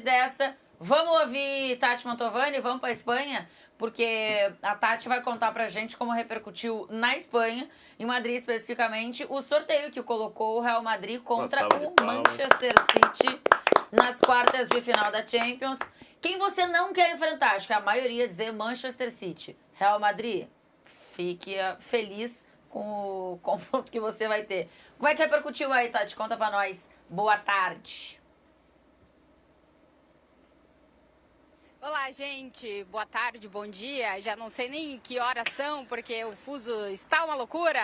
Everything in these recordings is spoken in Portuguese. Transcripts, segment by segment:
dessa, vamos ouvir Tati Mantovani, vamos para a Espanha? Porque a Tati vai contar pra gente como repercutiu na Espanha, em Madrid especificamente, o sorteio que colocou o Real Madrid contra o Manchester City nas quartas de final da Champions. Quem você não quer enfrentar? Acho que a maioria dizer Manchester City. Real Madrid, fique feliz com o confronto que você vai ter. Como é que repercutiu aí, Tati? Conta pra nós. Boa tarde. Olá, gente. Boa tarde, bom dia. Já não sei nem que horas são, porque o fuso está uma loucura.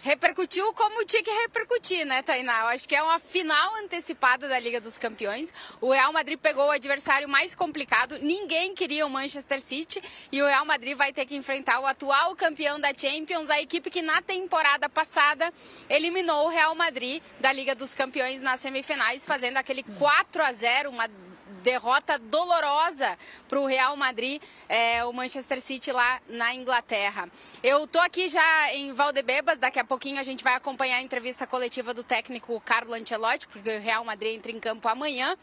Repercutiu como tinha que repercutir, né, Tainá? Eu acho que é uma final antecipada da Liga dos Campeões. O Real Madrid pegou o adversário mais complicado. Ninguém queria o Manchester City. E o Real Madrid vai ter que enfrentar o atual campeão da Champions, a equipe que na temporada passada eliminou o Real Madrid da Liga dos Campeões nas semifinais, fazendo aquele 4-0, uma derrota dolorosa para o Real Madrid, o Manchester City lá na Inglaterra. Eu tô aqui já em Valdebebas, daqui a pouquinho a gente vai acompanhar a entrevista coletiva do técnico Carlo Ancelotti, porque o Real Madrid entra em campo amanhã.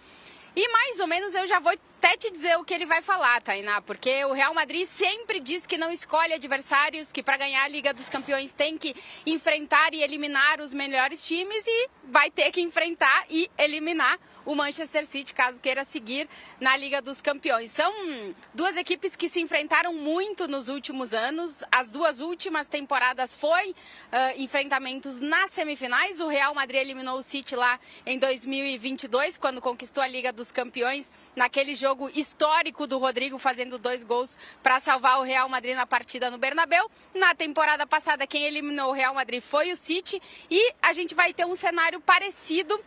E mais ou menos eu já vou até te dizer o que ele vai falar, Tainá, porque o Real Madrid sempre diz que não escolhe adversários, que para ganhar a Liga dos Campeões tem que enfrentar e eliminar os melhores times e vai ter que enfrentar e eliminar o Manchester City, caso queira seguir na Liga dos Campeões. São duas equipes que se enfrentaram muito nos últimos anos. As duas últimas temporadas foi enfrentamentos nas semifinais. O Real Madrid eliminou o City lá em 2022, quando conquistou a Liga dos Campeões, naquele jogo histórico do Rodrigo fazendo 2 gols para salvar o Real Madrid na partida no Bernabéu. Na temporada passada, quem eliminou o Real Madrid foi o City, e a gente vai ter um cenário parecido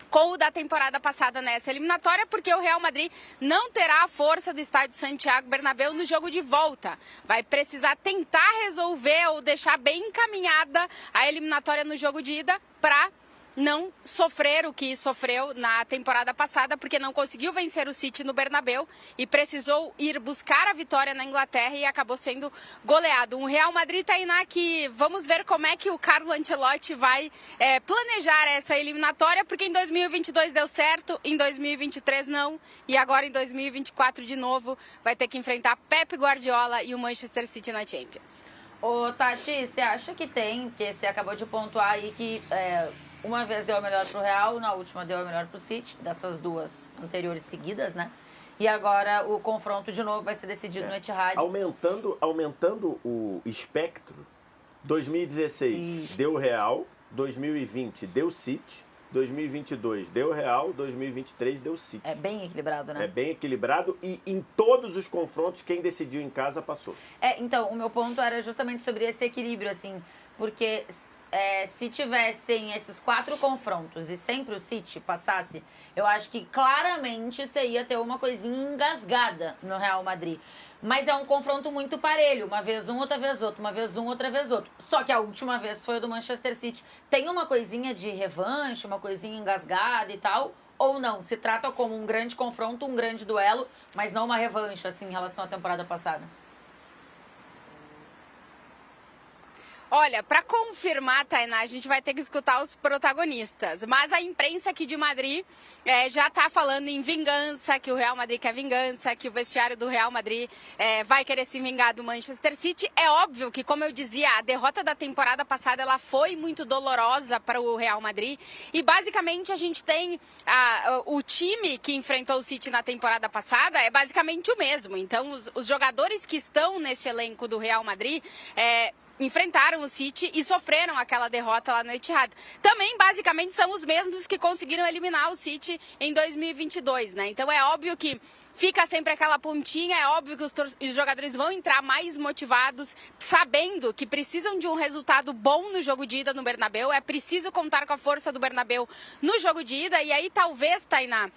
com o da temporada passada nessa eliminatória, porque o Real Madrid não terá a força do estádio Santiago Bernabéu no jogo de volta. Vai precisar tentar resolver ou deixar bem encaminhada a eliminatória no jogo de ida para não sofrer o que sofreu na temporada passada, porque não conseguiu vencer o City no Bernabéu e precisou ir buscar a vitória na Inglaterra e acabou sendo goleado. Um Real Madrid, Tainá, que vamos ver como é que o Carlo Ancelotti vai planejar essa eliminatória, porque em 2022 deu certo, em 2023 não, e agora em 2024 de novo vai ter que enfrentar Pep Guardiola e o Manchester City na Champions. Ô, Tati, você acha que tem, porque você acabou de pontuar aí que uma vez deu a melhor pro Real, na última deu a melhor pro City, dessas duas anteriores seguidas, né? E agora o confronto de novo vai ser decidido no Etihad. Aumentando o espectro, 2016 deu Real, 2020 deu City, 2022 deu Real, 2023 deu City. É bem equilibrado, né? É bem equilibrado e em todos os confrontos quem decidiu em casa passou. Então, o meu ponto era justamente sobre esse equilíbrio, assim, porque se tivessem esses 4 confrontos e sempre o City passasse, eu acho que claramente você ia ter uma coisinha engasgada no Real Madrid. Mas é um confronto muito parelho, uma vez um, outra vez outro, uma vez um, outra vez outro. Só que a última vez foi o do Manchester City. Tem uma coisinha de revanche, uma coisinha engasgada e tal, ou não? Se trata como um grande confronto, um grande duelo, mas não uma revanche, assim, em relação à temporada passada? Olha, para confirmar, Tainá, a gente vai ter que escutar os protagonistas. Mas a imprensa aqui de Madrid já está falando em vingança, que o Real Madrid quer vingança, que o vestiário do Real Madrid vai querer se vingar do Manchester City. É óbvio que, como eu dizia, a derrota da temporada passada ela foi muito dolorosa para o Real Madrid. E basicamente a gente tem o time que enfrentou o City na temporada passada é basicamente o mesmo. Então os jogadores que estão neste elenco do Real Madrid enfrentaram o City e sofreram aquela derrota lá no Etihad. Também, basicamente, são os mesmos que conseguiram eliminar o City em 2022, né? Então é óbvio que fica sempre aquela pontinha, é óbvio que os jogadores vão entrar mais motivados, sabendo que precisam de um resultado bom no jogo de ida no Bernabéu, é preciso contar com a força do Bernabéu no jogo de ida, e aí talvez, Tainá,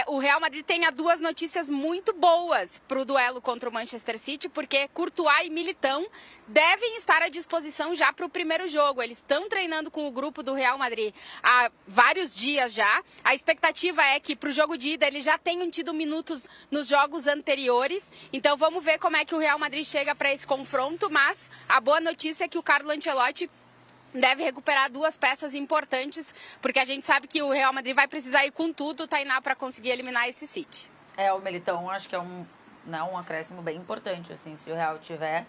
o Real Madrid tenha 2 notícias muito boas para o duelo contra o Manchester City, porque Courtois e Militão devem estar à disposição já para o primeiro jogo. Eles estão treinando com o grupo do Real Madrid há vários dias já. A expectativa é que para o jogo de ida eles já tenham tido minutos nos jogos anteriores. Então vamos ver como é que o Real Madrid chega para esse confronto, mas a boa notícia é que o Carlo Ancelotti deve recuperar 2 peças importantes, porque a gente sabe que o Real Madrid vai precisar ir com tudo, Tainá, para conseguir eliminar esse City. O Militão acho que é um acréscimo bem importante, assim, se o Real tiver.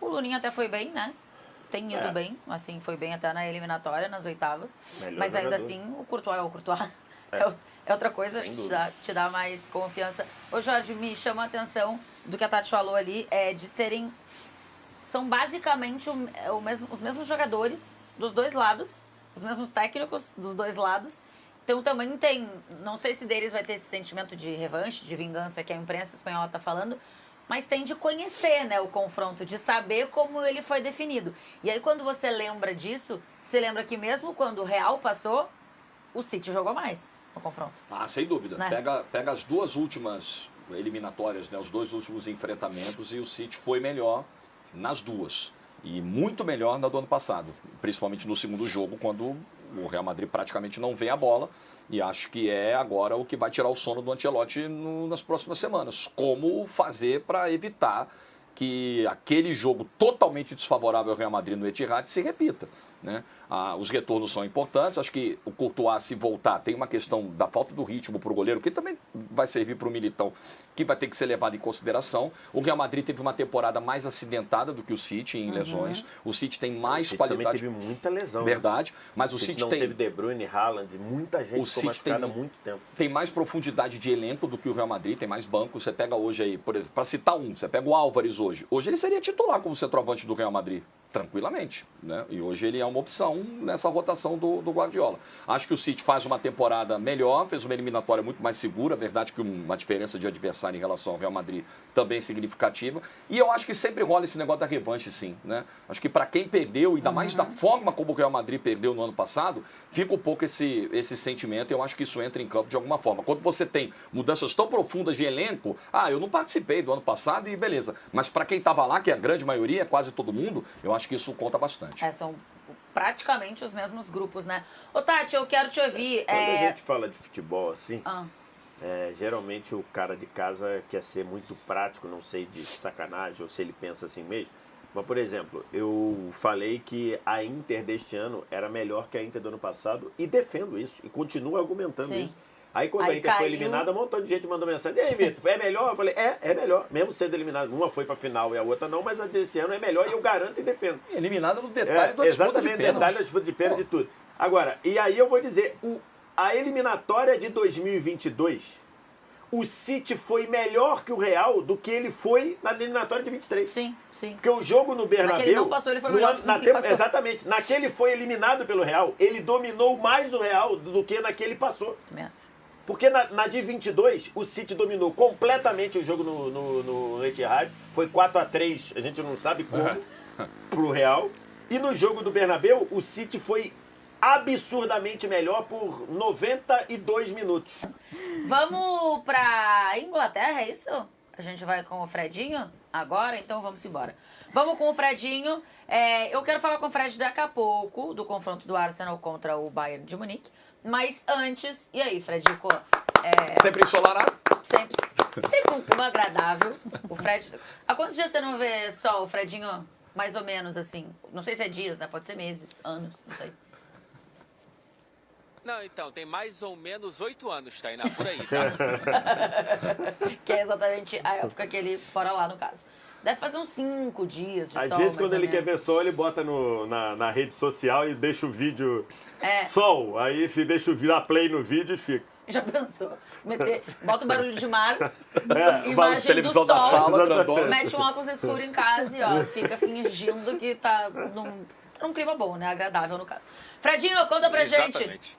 O Luninho até foi bem, né? Tem ido bem, assim, foi bem até na eliminatória, nas oitavas. Melhor mas ainda jogador. assim, o Courtois é o Courtois. É outra coisa, acho que te dá mais confiança. Ô, Jorge, me chama a atenção do que a Tati falou ali, de serem... São basicamente os mesmos jogadores dos dois lados, os mesmos técnicos dos dois lados. Então também tem, não sei se deles vai ter esse sentimento de revanche, de vingança que a imprensa espanhola está falando, mas tem de conhecer, né, o confronto, de saber como ele foi definido. E aí quando você lembra disso, você lembra que mesmo quando o Real passou, o City jogou mais no confronto. Ah, sem dúvida. Né? Pega as 2 últimas eliminatórias, né, os 2 últimos enfrentamentos, e o City foi melhor nas 2. E muito melhor na do ano passado, principalmente no segundo jogo, quando o Real Madrid praticamente não vê a bola. E acho que é agora o que vai tirar o sono do Ancelotti nas próximas semanas. Como fazer para evitar que aquele jogo totalmente desfavorável ao Real Madrid no Etihad se repita, né? Os retornos são importantes. Acho que o Courtois, se voltar, tem uma questão da falta do ritmo para o goleiro, que também vai servir para o Militão, que vai ter que ser levado em consideração. O Real Madrid teve uma temporada mais acidentada do que o City em lesões. O City tem mais City qualidade. Também teve muita lesão. Verdade, mas o City não tem... teve De Bruyne, Haaland, muita gente ficou machucada há muito tempo. Tem mais profundidade de elenco do que o Real Madrid, tem mais banco. Você pega hoje aí, por exemplo, para citar você pega o Álvares hoje. Hoje ele seria titular como centroavante do Real Madrid, tranquilamente, né? E hoje ele é uma opção nessa rotação do Guardiola. Acho que o City faz uma temporada melhor, fez uma eliminatória muito mais segura, verdade que uma diferença de adversário em relação ao Real Madrid também significativa. E eu acho que sempre rola esse negócio da revanche, sim, né? Acho que para quem perdeu, ainda mais da forma como o Real Madrid perdeu no ano passado, fica um pouco esse sentimento, e eu acho que isso entra em campo de alguma forma. Quando você tem mudanças tão profundas de elenco, eu não participei do ano passado e beleza. Mas para quem estava lá, que é a grande maioria, quase todo mundo, eu acho que isso conta bastante. São praticamente os mesmos grupos, né? Ô, Tati, eu quero te ouvir. Quando a gente fala de futebol assim, Ah. geralmente o cara de casa quer ser muito prático, não sei de sacanagem ou se ele pensa assim mesmo. Mas, por exemplo, eu falei que a Inter deste ano era melhor que a Inter do ano passado e defendo isso e continuo argumentando Sim. isso. Aí quando a Inter foi caiu. eliminada, um montão de gente mandou mensagem. E aí, Vitor, é melhor? Eu falei, é melhor. Mesmo sendo eliminado, uma foi pra final e a outra não, mas a desse ano é melhor e eu garanto e defendo. Eliminada no detalhe da disputa de Exatamente, pênalti. detalhe da disputa de pênalti e tudo. Agora, e aí eu vou dizer, a eliminatória de 2022, o City foi melhor que o Real do que ele foi na eliminatória de 23. Sim, sim. Porque o jogo no Bernabéu... Naquele não passou, ele foi melhor do que ele passou. Exatamente. Naquele foi eliminado pelo Real, ele dominou mais o Real do que naquele passou. Também acho. Porque na de 22, o City dominou completamente o jogo no Etihad. Foi 4-3, a gente não sabe como, pro Real. E no jogo do Bernabéu, o City foi absurdamente melhor por 92 minutos. Vamos pra Inglaterra, é isso? A gente vai com o Fredinho agora, então vamos embora. Vamos com o Fredinho. Eu quero falar com o Fred daqui a pouco, do confronto do Arsenal contra o Bayern de Munique. Mas antes, e aí, Fredico? Sempre ensolarado? Sempre um clima agradável. O Fred. Há quantos dias você não vê sol, Fredinho? Mais ou menos, assim. Não sei se é dias, né? Pode ser meses, anos, não sei. Não, então, tem mais ou menos 8 anos, Tainá, por aí, tá? Que é exatamente a época que ele mora lá, no caso. Deve fazer uns 5 dias de Às sol, vezes, mais quando ou ele quer menos. ver sol, ele bota na rede social e deixa o vídeo sol. Aí deixa o dar play no vídeo e fica. Já pensou? Bota o barulho de mar, imagem televisão do da sol, sala, grandona. mete um óculos escuro em casa e ó, fica fingindo que tá num clima bom, né? Agradável, no caso. Fredinho, conta pra Exatamente.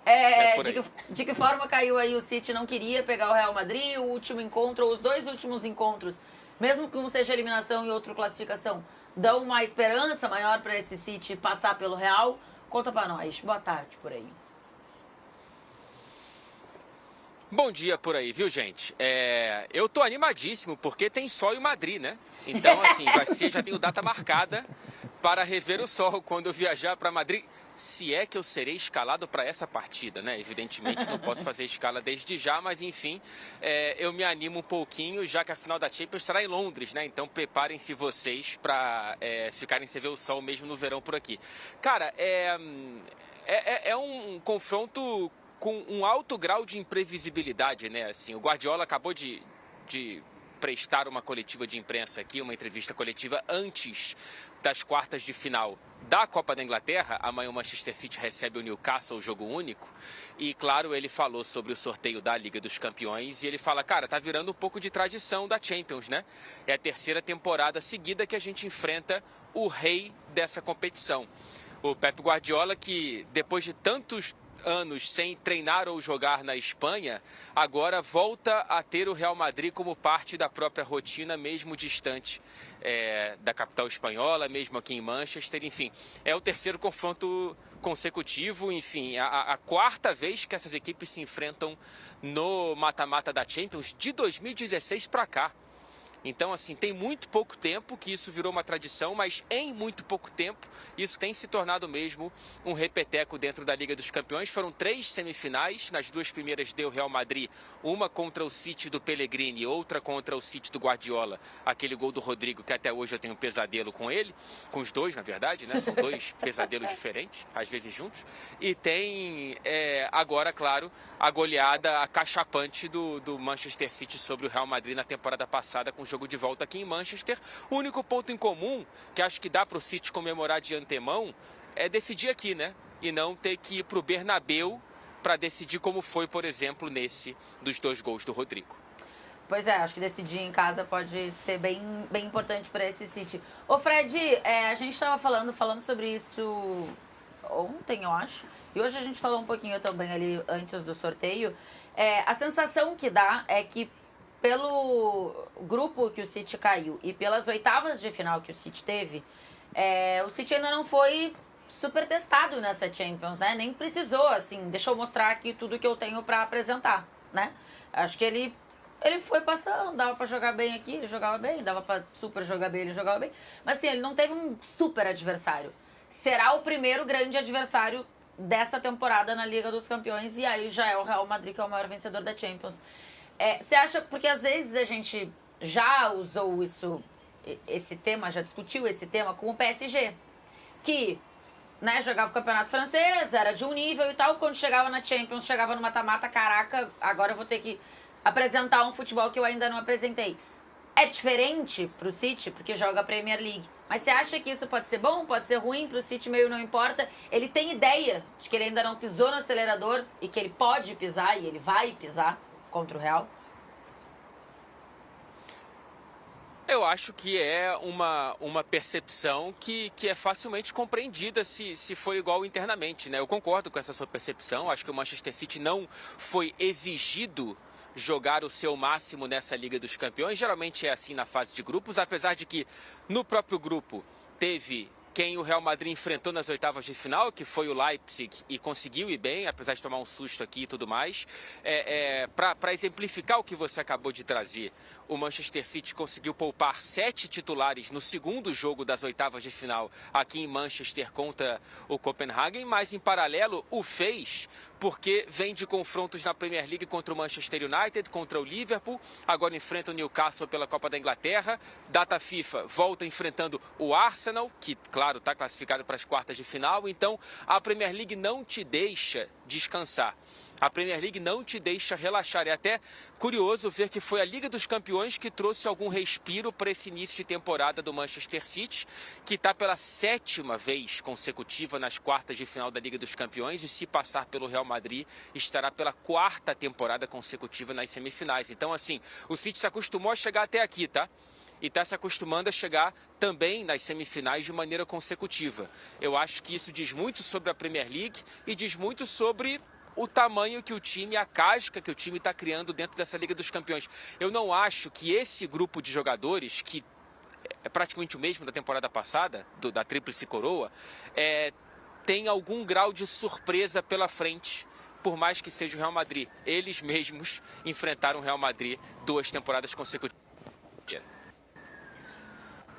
gente de que forma caiu aí o City, não queria pegar o Real Madrid, o último encontro, ou os dois últimos encontros, mesmo que um seja eliminação e outro classificação, dão uma esperança maior pra esse City passar pelo Real? Conta pra nós. Boa tarde por aí. Bom dia por aí, viu, gente? Eu tô animadíssimo porque tem sol em Madrid, né? Então, assim, já tenho data marcada para rever o sol quando eu viajar para Madrid. se é que eu serei escalado para essa partida, né? Evidentemente não posso fazer escala desde já, mas enfim, eu me animo um pouquinho, já que a final da Champions será em Londres, né? Então preparem-se vocês para ficarem sem ver o sol mesmo no verão por aqui. Cara, é um confronto com um alto grau de imprevisibilidade, né? Assim, o Guardiola acabou de prestar uma coletiva de imprensa aqui, uma entrevista coletiva antes das quartas de final da Copa da Inglaterra. Amanhã o Manchester City recebe o Newcastle, jogo único. E, claro, ele falou sobre o sorteio da Liga dos Campeões e ele fala, cara, tá virando um pouco de tradição da Champions, né? É a terceira temporada seguida que a gente enfrenta o rei dessa competição. O Pep Guardiola, que depois de tantos anos sem treinar ou jogar na Espanha, agora volta a ter o Real Madrid como parte da própria rotina, mesmo distante da capital espanhola, mesmo aqui em Manchester. Enfim, é o terceiro confronto consecutivo, enfim, a quarta vez que essas equipes se enfrentam no mata-mata da Champions de 2016 para cá. Então, assim, tem muito pouco tempo que isso virou uma tradição, mas em muito pouco tempo isso tem se tornado mesmo um repeteco dentro da Liga dos Campeões. Foram 3 semifinais, nas 2 primeiras deu Real Madrid, uma contra o City do Pellegrini, outra contra o City do Guardiola, aquele gol do Rodrigo, que até hoje eu tenho um pesadelo com ele, com os dois, na verdade, né? São 2 pesadelos diferentes, às vezes juntos. E tem agora, claro, a goleada acachapante do Manchester City sobre o Real Madrid na temporada passada, com o jogo de volta aqui em Manchester. O único ponto em comum que acho que dá para o City comemorar de antemão é decidir aqui, né? E não ter que ir para o Bernabéu para decidir como foi, por exemplo, nesse dos 2 gols do Rodrigo. Pois é, acho que decidir em casa pode ser bem importante para esse City. Ô Fred, a gente estava falando sobre isso ontem, eu acho, e hoje a gente falou um pouquinho também ali antes do sorteio. A sensação que dá é que pelo grupo que o City caiu e pelas oitavas de final que o City teve, o City ainda não foi super testado nessa Champions, né? Nem precisou, assim, deixa eu mostrar aqui tudo que eu tenho pra apresentar, né? Acho que ele foi passando, dava pra jogar bem aqui, ele jogava bem, dava pra super jogar bem, ele jogava bem. Mas assim, ele não teve um super adversário. Será o primeiro grande adversário dessa temporada na Liga dos Campeões e aí já é o Real Madrid, que é o maior vencedor da Champions. Você acha, porque às vezes a gente já usou esse tema, já discutiu esse tema com o PSG, que, né, jogava o campeonato francês, era de um nível e tal, quando chegava na Champions, chegava no mata-mata, caraca, agora eu vou ter que apresentar um futebol que eu ainda não apresentei. É diferente pro City, porque joga a Premier League, mas você acha que isso pode ser bom, pode ser ruim pro City, meio não importa? Ele tem ideia de que ele ainda não pisou no acelerador e que ele pode pisar e ele vai pisar contra o Real? Eu acho que é uma percepção que é facilmente compreendida se for igual internamente, né? Eu concordo com essa sua percepção, acho que o Manchester City não foi exigido jogar o seu máximo nessa Liga dos Campeões, geralmente é assim na fase de grupos, apesar de que no próprio grupo teve quem o Real Madrid enfrentou nas oitavas de final, que foi o Leipzig, e conseguiu ir bem, apesar de tomar um susto aqui e tudo mais. Para exemplificar o que você acabou de trazer, o Manchester City conseguiu poupar 7 titulares no segundo jogo das oitavas de final aqui em Manchester contra o Copenhagen, mas em paralelo o fez porque vem de confrontos na Premier League contra o Manchester United, contra o Liverpool, agora enfrenta o Newcastle pela Copa da Inglaterra, data FIFA volta enfrentando o Arsenal, que claro está classificado para as quartas de final, então a Premier League não te deixa descansar. A Premier League não te deixa relaxar. É até curioso ver que foi a Liga dos Campeões que trouxe algum respiro para esse início de temporada do Manchester City, que está pela 7ª vez consecutiva nas quartas de final da Liga dos Campeões e, se passar pelo Real Madrid, estará pela 4ª temporada consecutiva nas semifinais. Então, assim, o City se acostumou a chegar até aqui, tá? E está se acostumando a chegar também nas semifinais de maneira consecutiva. Eu acho que isso diz muito sobre a Premier League e diz muito sobre o tamanho que o time, a casca que o time está criando dentro dessa Liga dos Campeões. Eu não acho que esse grupo de jogadores, que é praticamente o mesmo da temporada passada, da Tríplice Coroa, tem algum grau de surpresa pela frente, por mais que seja o Real Madrid. Eles mesmos enfrentaram o Real Madrid 2 temporadas consecutivas.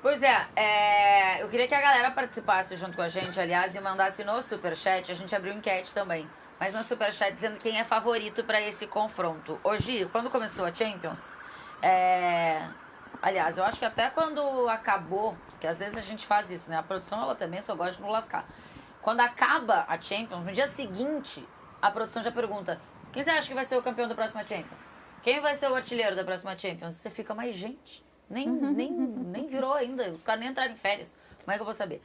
Pois é, eu queria que a galera participasse junto com a gente, aliás, e mandasse no Superchat. A gente abriu enquete também. Mas no Superchat dizendo quem é favorito para esse confronto. Hoje, quando começou a Champions, aliás, eu acho que até quando acabou, que às vezes a gente faz isso, né? A produção, ela também só gosta de nos lascar. Quando acaba a Champions, no dia seguinte, a produção já pergunta: quem você acha que vai ser o campeão da próxima Champions? Quem vai ser o artilheiro da próxima Champions? Você fica, mais gente, nem virou ainda. Os caras nem entraram em férias. Como é que eu vou saber?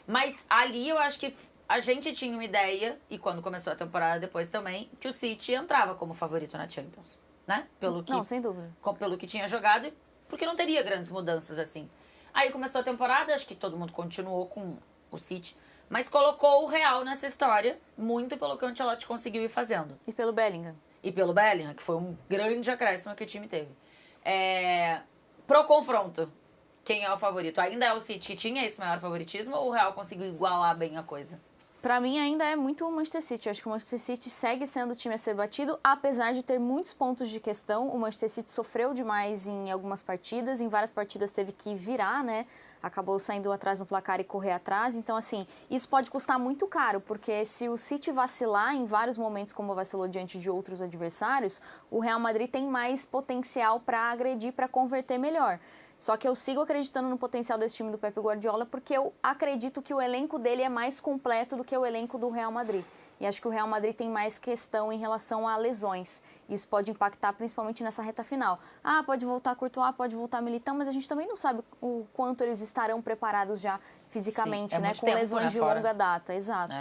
Mas ali eu acho que a gente tinha uma ideia, e quando começou a temporada depois também, que o City entrava como favorito na Champions, né? Não, sem dúvida. Pelo que tinha jogado, porque não teria grandes mudanças assim. Aí começou a temporada, acho que todo mundo continuou com o City, mas colocou o Real nessa história, muito pelo que o Ancelotti conseguiu ir fazendo. E pelo Bellingham. E pelo Bellingham, que foi um grande acréscimo que o time teve. Pro confronto, quem é o favorito? Ainda é o City que tinha esse maior favoritismo, ou o Real conseguiu igualar bem a coisa? Pra mim ainda é muito o Manchester City. Eu acho que o Manchester City segue sendo o time a ser batido, apesar de ter muitos pontos de questão. O Manchester City sofreu demais em algumas partidas, em várias partidas teve que virar, né? Acabou saindo atrás no placar e correr atrás. Então, assim, isso pode custar muito caro, porque se o City vacilar em vários momentos, como vacilou diante de outros adversários, o Real Madrid tem mais potencial para agredir, para converter melhor. Só que eu sigo acreditando no potencial desse time do Pep Guardiola, porque eu acredito que o elenco dele é mais completo do que o elenco do Real Madrid. E acho que o Real Madrid tem mais questão em relação a lesões. Isso pode impactar principalmente nessa reta final. Pode voltar Courtois, pode voltar Militão, mas a gente também não sabe o quanto eles estarão preparados já fisicamente, sim, né? Com lesões de longa data. Exato.